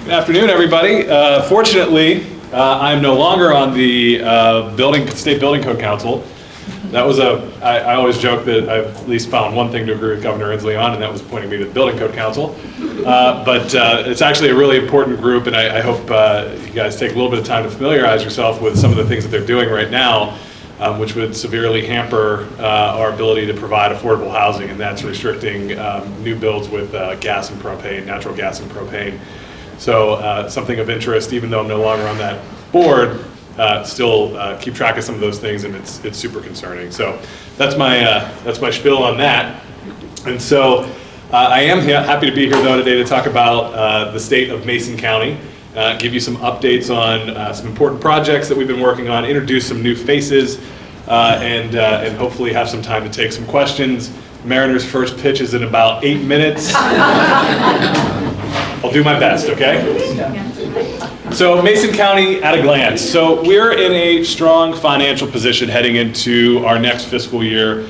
Good afternoon, everybody. Fortunately, I'm no longer on the State Building Code Council. That was I always joke that I've at least found one thing to agree with Governor Inslee on, and that was appointing me to the Building Code Council. But it's actually a really important group, and I hope you guys take a little bit of time to familiarize yourself with some of the things that they're doing right now, which would severely hamper our ability to provide affordable housing, and that's restricting new builds with gas and propane, natural gas and propane. So something of interest, even though I'm no longer on that board, still keep track of some of those things, and it's super concerning. So that's my spiel on that. And so I am happy to be here though today to talk about the state of Mason County, give you some updates on some important projects that we've been working on, introduce some new faces, and hopefully have some time to take some questions. Mariners' first pitch is in about 8 minutes. I'll do my best, okay? So Mason County at a glance. So we're in a strong financial position heading into our next fiscal year.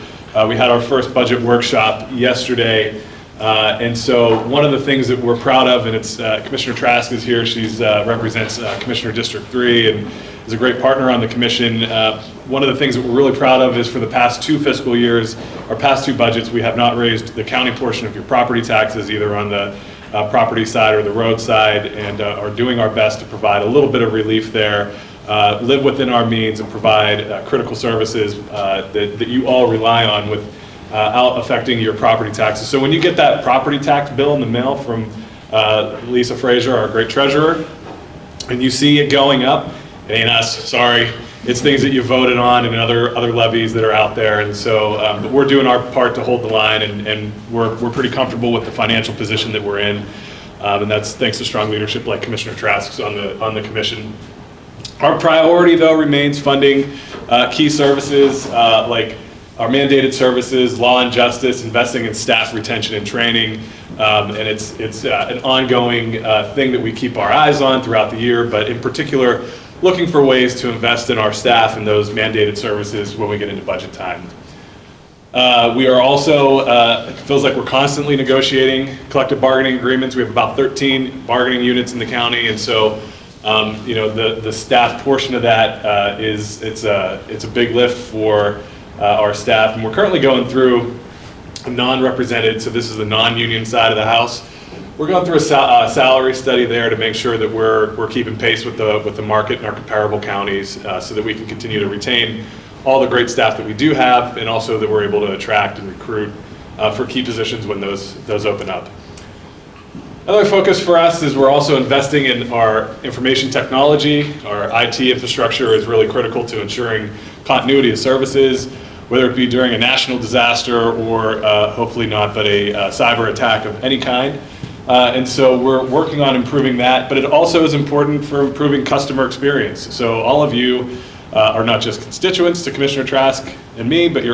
We had our first budget workshop yesterday. And so one of the things that we're proud of, and it's Commissioner Trask is here, she represents Commissioner District 3 and is a great partner on the commission. One of the things that we're really proud of is for the past 2 fiscal years, our past 2 budgets, we have not raised the county portion of your property taxes, either on the property side or the road side, and are doing our best to provide a little bit of relief there, live within our means, and provide critical services that you all rely on without affecting your property taxes. So when you get that property tax bill in the mail from Lisa Frazier, our great treasurer, and you see it going up, it ain't us, sorry. It's things that you voted on and other levies that are out there, and so but we're doing our part to hold the line, and we're pretty comfortable with the financial position that we're in, and that's thanks to strong leadership like Commissioner Trask's on the commission. Our priority though remains funding key services like our mandated services, law and justice, investing in staff retention and training, and it's an ongoing thing that we keep our eyes on throughout the year, but in particular looking for ways to invest in our staff and those mandated services when we get into budget time. We are also, it feels like we're constantly negotiating collective bargaining agreements. We have about 13 bargaining units in the county, and so you know, the staff portion of that it's a big lift for our staff, and we're currently going through a non-represented, so this is the non-union side of the house. We're going through a salary study there to make sure that we're keeping pace with the market in our comparable counties, so that we can continue to retain all the great staff that we do have, and also that we're able to attract and recruit for key positions when those open up. Another focus for us is we're also investing in our information technology. Our IT infrastructure is really critical to ensuring continuity of services, whether it be during a national disaster or hopefully not, but a cyber attack of any kind. And so we're working on improving that, but it also is important for improving customer experience. So all of you are not just constituents to Commissioner Trask and me, but you're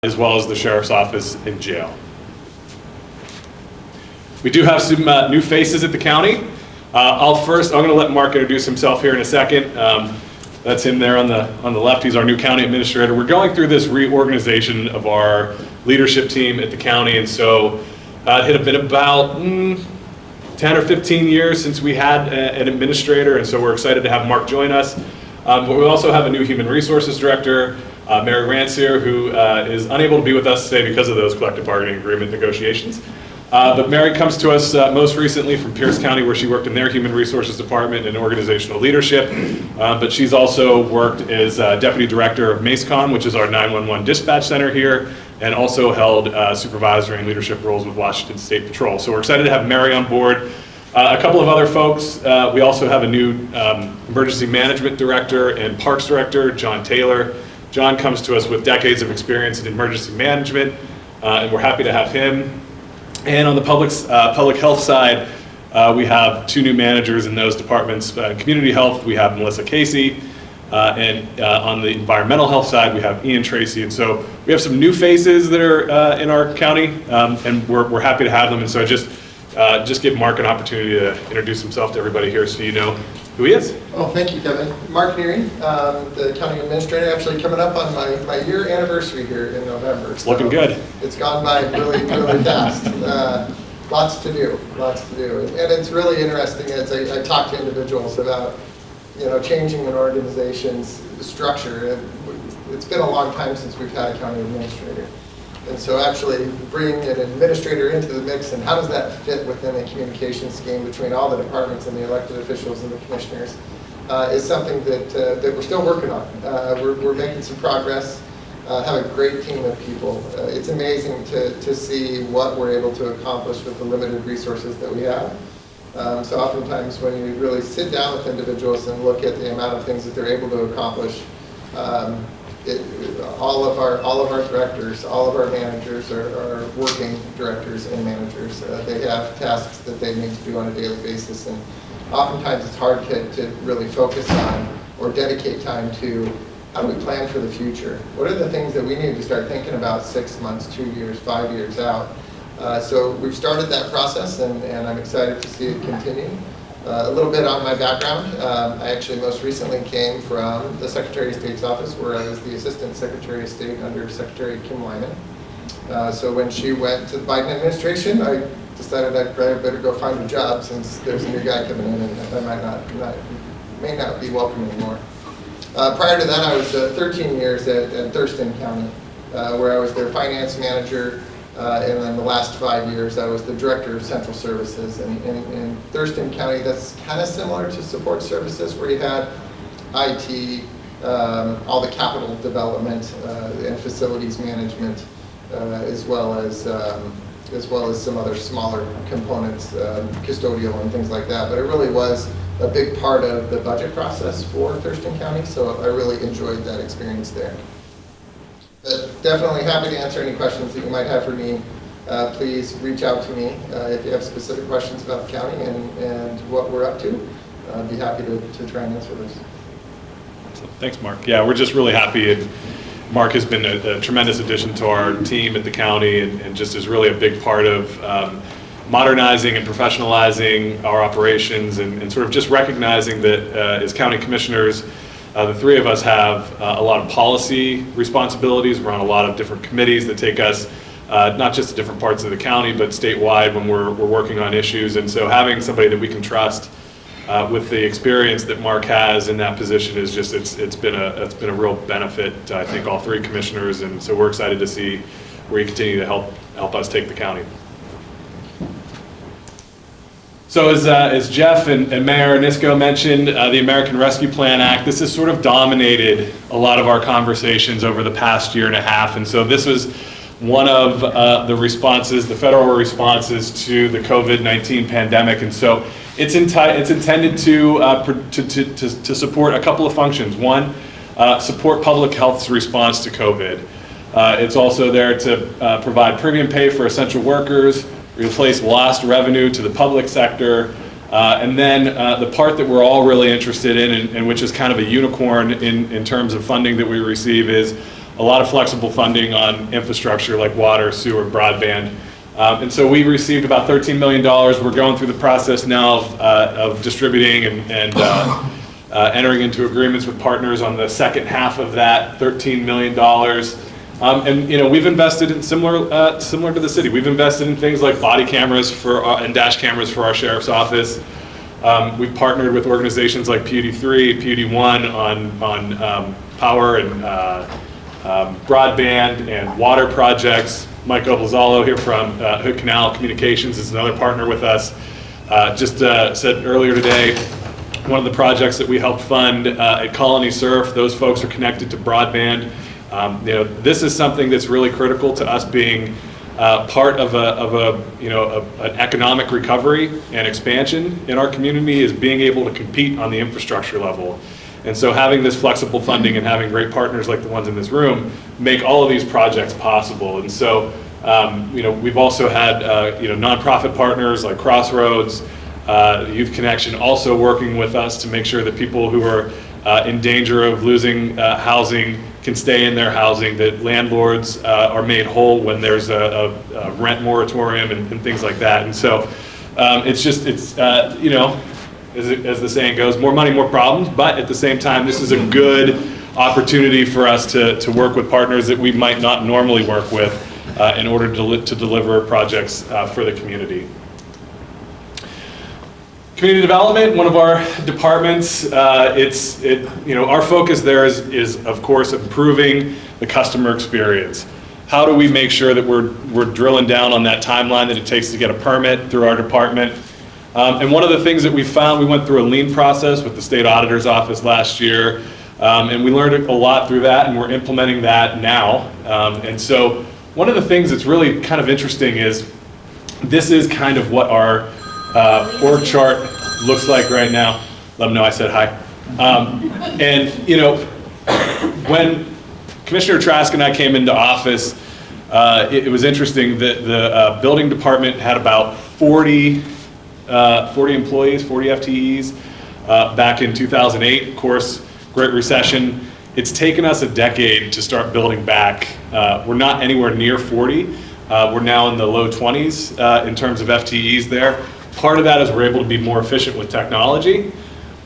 as well as the sheriff's office and jail. We do have some new faces at the county. I'm going to let Mark introduce himself here in a second. That's him there on the left. He's our new county administrator. We're going through this reorganization of our leadership team at the county, and so it had been about 10 or 15 years since we had an administrator, and so we're excited to have Mark join us. But we also have a new human resources director, Mary Rancier, who is unable to be with us today because of those collective bargaining agreement negotiations. But Mary comes to us most recently from Pierce County, where she worked in their human resources department and organizational leadership. But she's also worked as deputy director of MACECOM, which is our 911 dispatch center here, and also held supervisory and leadership roles with Washington State Patrol. So we're excited to have Mary on board. A couple of other folks, we also have a new emergency management director and parks director, John Taylor. John comes to us with decades of experience in emergency management, and we're happy to have him. And on the public health side, We have two new managers in those departments. Community Health, we have Melissa Casey, and on the environmental health side, we have Ian Tracy. And so we have some new faces that are in our county, and we're happy to have them. And so I just give Mark an opportunity to introduce himself to everybody here so you know who he is. Oh, thank you, Kevin. Mark Neary, the county administrator, actually coming up on my year anniversary here in November. It's looking good. It's gone by really, really fast. Lots to do. And it's really interesting as I talk to individuals about, changing an organization's structure. It's been a long time since we've had a county administrator. And so actually bringing an administrator into the mix, and how does that fit within a communication scheme between all the departments and the elected officials and the commissioners, is something that we're still working on. We're making some progress, have a great team of people. It's amazing to see what we're able to accomplish with the limited resources that we have. So oftentimes when you really sit down with individuals and look at the amount of things that they're able to accomplish, all of our directors, all of our managers are working directors and managers. They have tasks that they need to do on a daily basis, and oftentimes it's hard to really focus on or dedicate time to how do we plan for the future? What are the things that we need to start thinking about 6 months, 2 years, 5 years out? So we've started that process, and I'm excited to see it continue. A little bit on my background. I actually most recently came from the Secretary of State's office, where I was the Assistant Secretary of State under Secretary Kim Lyman. So when she went to the Biden administration, I decided I better go find a job, since there's a new guy coming in and I may not be welcome anymore. Prior to that, I was 13 years at Thurston County, where I was their finance manager. And then the last 5 years, I was the director of central services. And in Thurston County, that's kind of similar to support services, where you had IT, all the capital development and facilities management, as well as some other smaller components, custodial and things like that. But it really was a big part of the budget process for Thurston County, so I really enjoyed that experience there. But definitely happy to answer any questions that you might have for me. Please reach out to me if you have specific questions about the county and what we're up to. I'd be happy to try and answer those. Thanks, Mark. Yeah, we're just really happy. And Mark has been a tremendous addition to our team at the county, and just is really a big part of modernizing and professionalizing our operations, and sort of just recognizing that as county commissioners, the three of us have a lot of policy responsibilities. We're on a lot of different committees that take us not just to different parts of the county, but statewide when we're working on issues. And so having somebody that we can trust with the experience that Mark has in that position is just, it's been a real benefit to, I think, all three commissioners. And so we're excited to see where you continue to help us take the county. So as Jeff and Mayor Nisco mentioned, the American Rescue Plan Act, this has sort of dominated a lot of our conversations over the past year and a half. And so this was one of the responses, the federal responses to the COVID-19 pandemic. And so it's intended to support a couple of functions. One, support public health's response to COVID. It's also there to provide premium pay for essential workers, replace lost revenue to the public sector, and then the part that we're all really interested in, and which is kind of a unicorn in terms of funding that we receive, is a lot of flexible funding on infrastructure like water, sewer, broadband. And so we received about $13 million. We're going through the process now of distributing and entering into agreements with partners on the second half of that $13 million. And we've invested in similar to the city. We've invested in things like body cameras and dash cameras for our sheriff's office. We've partnered with organizations like PUD3, PUD1 on power and broadband and water projects. Mike Oblazalo here from Hood Canal Communications is another partner with us. Just said earlier today, one of the projects that we helped fund at Colony Surf, those folks are connected to broadband. This is something that's really critical to us being part of an economic recovery and expansion in our community, is being able to compete on the infrastructure level. And so having this flexible funding and having great partners like the ones in this room make all of these projects possible. And so we've also had nonprofit partners like Crossroads, Youth Connection also working with us to make sure that people who are in danger of losing housing can stay in their housing, that landlords are made whole when there's a rent moratorium and things like that. And so it's you know, as the saying goes, more money, more problems, but at the same time, this is a good opportunity for us to work with partners that we might not normally work with in order to deliver projects for the community. Community development, one of our departments, you know, our focus there is of course improving the customer experience. How do we make sure that we're drilling down on that timeline that it takes to get a permit through our department? And one of the things that we found, we went through a lean process with the state auditor's office last year, and we learned a lot through that, and we're implementing that now. And so one of the things that's really kind of interesting is this is kind of what our org chart looks like right now. Let them know I said hi. And you know, when Commissioner Trask and I came into office, it was interesting that the building department had about 40 employees, 40 FTEs back in 2008. Of course, Great Recession. It's taken us a decade to start building back. We're not anywhere near 40. We're now in the low 20s in terms of FTEs there. Part of that is we're able to be more efficient with technology,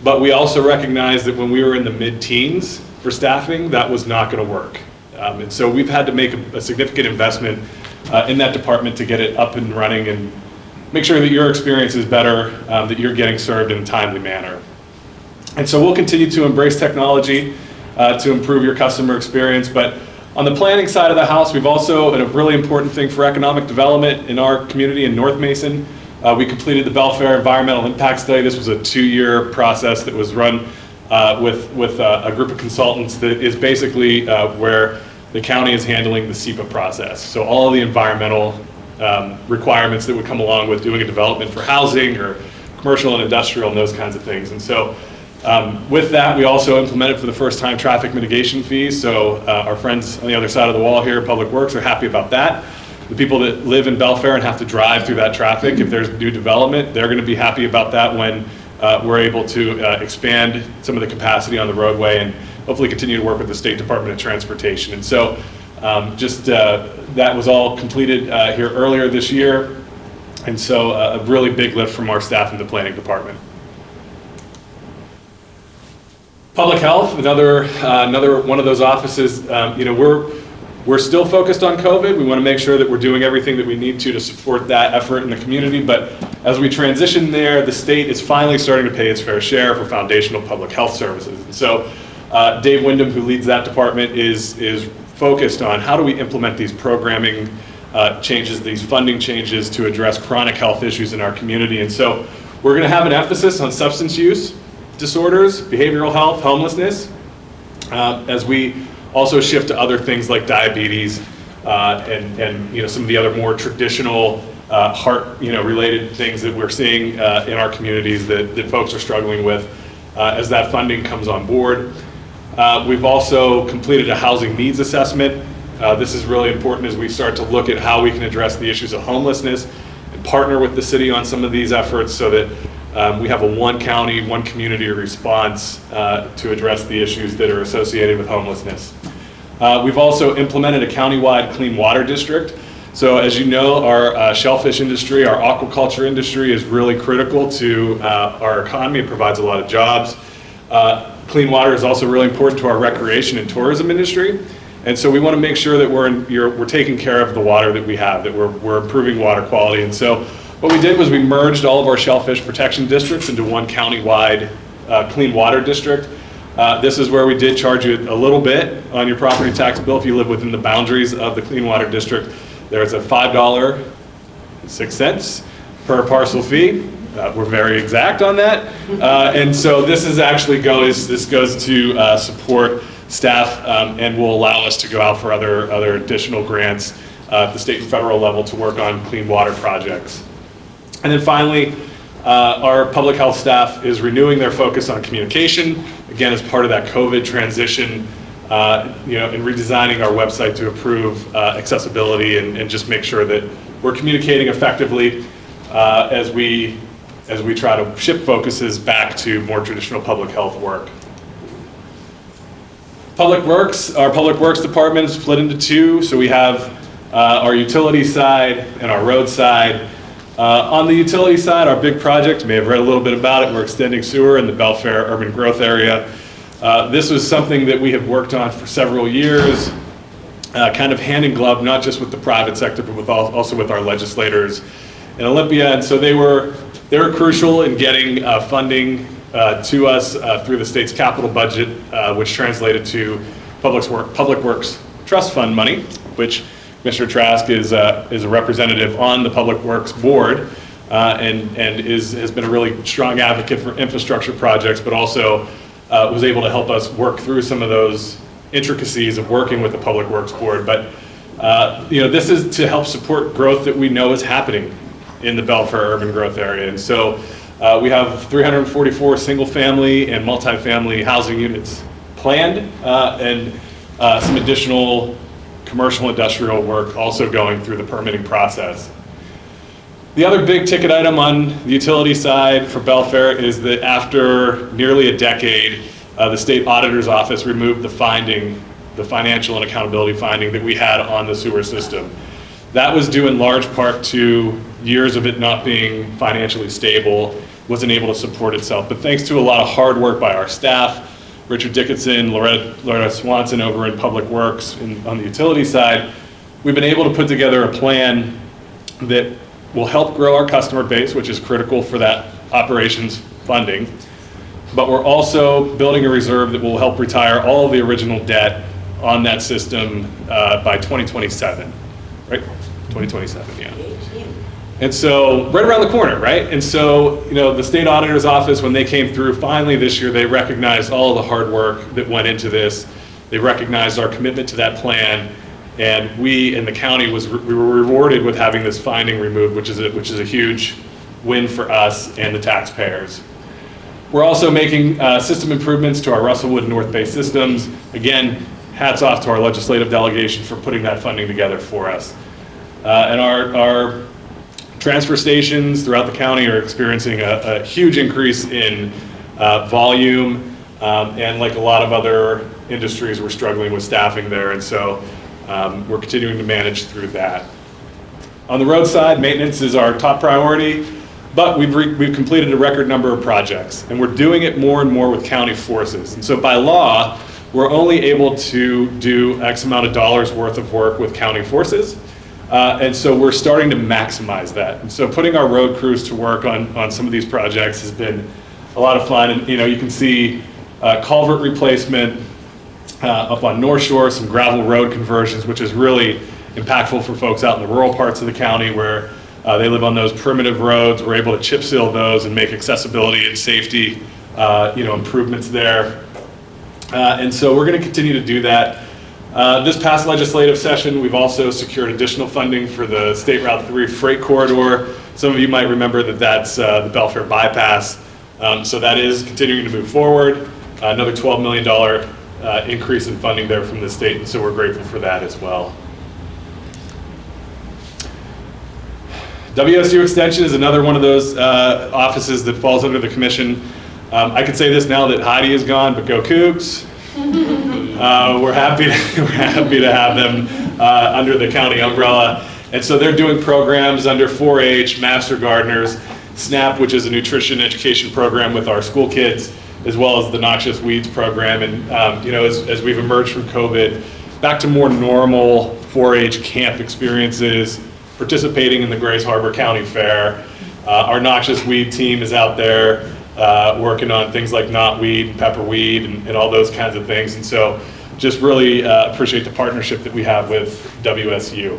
but we also recognize that when we were in the mid-teens for staffing, that was not going to work. And so we've had to make a significant investment in that department to get it up and running and make sure that your experience is better, that you're getting served in a timely manner. And so we'll continue to embrace technology to improve your customer experience. But on the planning side of the house, we've also, and a really important thing for economic development in our community in North Mason, we completed the Belfair Environmental Impact Study. This was a 2-year process that was run with a group of consultants that is basically where the county is handling the SEPA process. So all of the environmental requirements that would come along with doing a development for housing or commercial and industrial and those kinds of things. And so with that, we also implemented for the first time traffic mitigation fees. So our friends on the other side of the wall here, Public Works, are happy about that. The people that live in Belfair and have to drive through that traffic, if there's new development, they're going to be happy about that when we're able to expand some of the capacity on the roadway and hopefully continue to work with the State Department of Transportation. And so that was all completed here earlier this year. And so a really big lift from our staff in the planning department. Public health, another one of those offices. You know, we're still focused on COVID. We want to make sure that we're doing everything that we need to support that effort in the community. But as we transition there, the state is finally starting to pay its fair share for foundational public health services. And so Dave Wyndham, who leads that department, is focused on how do we implement these programming changes, these funding changes to address chronic health issues in our community. And so we're going to have an emphasis on substance use disorders, behavioral health, homelessness, as we also shift to other things like diabetes and you know, some of the other more traditional heart related things that we're seeing in our communities that folks are struggling with as that funding comes on board. We've also completed a housing needs assessment. This is really important as we start to look at how we can address the issues of homelessness and partner with the city on some of these efforts so that we have a one county, one community response to address the issues that are associated with homelessness. We've also implemented a countywide clean water district. So as you know, our shellfish industry, our aquaculture industry is really critical to our economy. It provides a lot of jobs. Clean water is also really important to our recreation and tourism industry. And so we want to make sure that we're taking care of the water that we have, that we're improving water quality. And so what we did was we merged all of our shellfish protection districts into one countywide clean water district. This is where we did charge you a little bit on your property tax bill if you live within the boundaries of the clean water district. There's a $5.06 per parcel fee. We're very exact on that. And so this goes to support staff and will allow us to go out for other additional grants at the state and federal level to work on clean water projects. And then finally, our public health staff is renewing their focus on communication, again, as part of that COVID transition, and redesigning our website to improve accessibility and just make sure that we're communicating effectively as we try to shift focuses back to more traditional public health work. Public Works, our Public Works department is split into two. So we have our utility side and our road side. On the utility side, our big project, you may have read a little bit about it, we're extending sewer in the Belfair urban growth area. This was something that we have worked on for several years, kind of hand in glove, not just with the private sector, but also with our legislators in Olympia. And so they were crucial in getting funding to us through the state's capital budget, which translated to Public Works Trust Fund money, which Mr. Trask is a representative on the Public Works Board and has been a really strong advocate for infrastructure projects, but also was able to help us work through some of those intricacies of working with the Public Works Board. But this is to help support growth that we know is happening in the Belfair urban growth area. And so we have 344 single-family and multifamily housing units planned, and some additional commercial industrial work also going through the permitting process. The other big ticket item on the utility side for Belfair is that after nearly a decade, the state auditor's office removed the financial and accountability finding that we had on the sewer system. That was due in large part to years of it not being financially stable, wasn't able to support itself. But thanks to a lot of hard work by our staff, Richard Dickinson, Loretta Swanson over in Public Works on the utility side, we've been able to put together a plan that will help grow our customer base, which is critical for that operations funding. But we're also building a reserve that will help retire all of the original debt on that system by 2027, right? 2027, yeah. And so, right around the corner, right? And so, the state auditor's office, when they came through finally this year, they recognized all of the hard work that went into this. They recognized our commitment to that plan, and we in the county we were rewarded with having this finding removed, which is a huge win for us and the taxpayers. We're also making system improvements to our Russellwood and North Bay systems. Again, hats off to our legislative delegation for putting that funding together for us. And our transfer stations throughout the county are experiencing a huge increase in volume, and like a lot of other industries, we're struggling with staffing there, and so we're continuing to manage through that. On the road side, maintenance is our top priority, but we've completed a record number of projects, and we're doing it more and more with county forces. And so by law, we're only able to do X amount of dollars worth of work with county forces. And so we're starting to maximize that. And so putting our road crews to work on some of these projects has been a lot of fun. And you can see culvert replacement up on North Shore, some gravel road conversions, which is really impactful for folks out in the rural parts of the county where they live on those primitive roads. We're able to chip seal those and make accessibility and safety improvements there. And so we're going to continue to do that. This past legislative session, we've also secured additional funding for the State Route 3 freight corridor. Some of you might remember that that's the Belfair bypass. So that is continuing to move forward. Another $12 million increase in funding there from the state, and so we're grateful for that as well. WSU Extension is another one of those offices that falls under the commission. I could say this now that Heidi is gone, but go Cougs. We're happy to have them under the county umbrella. And so they're doing programs under 4-H, Master Gardeners, SNAP, which is a nutrition education program with our school kids, as well as the Noxious Weeds program. And as we've emerged from COVID, back to more normal 4-H camp experiences, participating in the Grays Harbor County Fair. Our Noxious Weed team is out there working on things like knotweed, pepperweed, and all those kinds of things. And so just really appreciate the partnership that we have with WSU.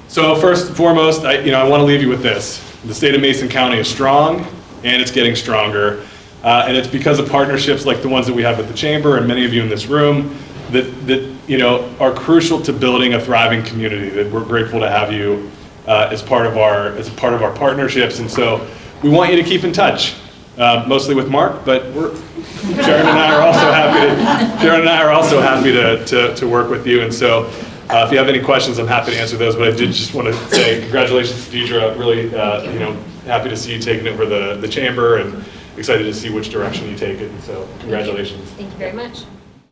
So first and foremost, I want to leave you with this. The state of Mason County is strong, and it's getting stronger. And it's because of partnerships like the ones that we have with the Chamber and many of you in this room that are crucial to building a thriving community, that we're grateful to have you as part of our partnerships. And so we want you to keep in touch, mostly with Mark, but Sharon and I are also happy to work with you. And so if you have any questions, I'm happy to answer those. But I did just want to say congratulations to Deidre. Really, happy to see you taking over the chamber, and excited to see which direction you take it. So congratulations. Thank you very much.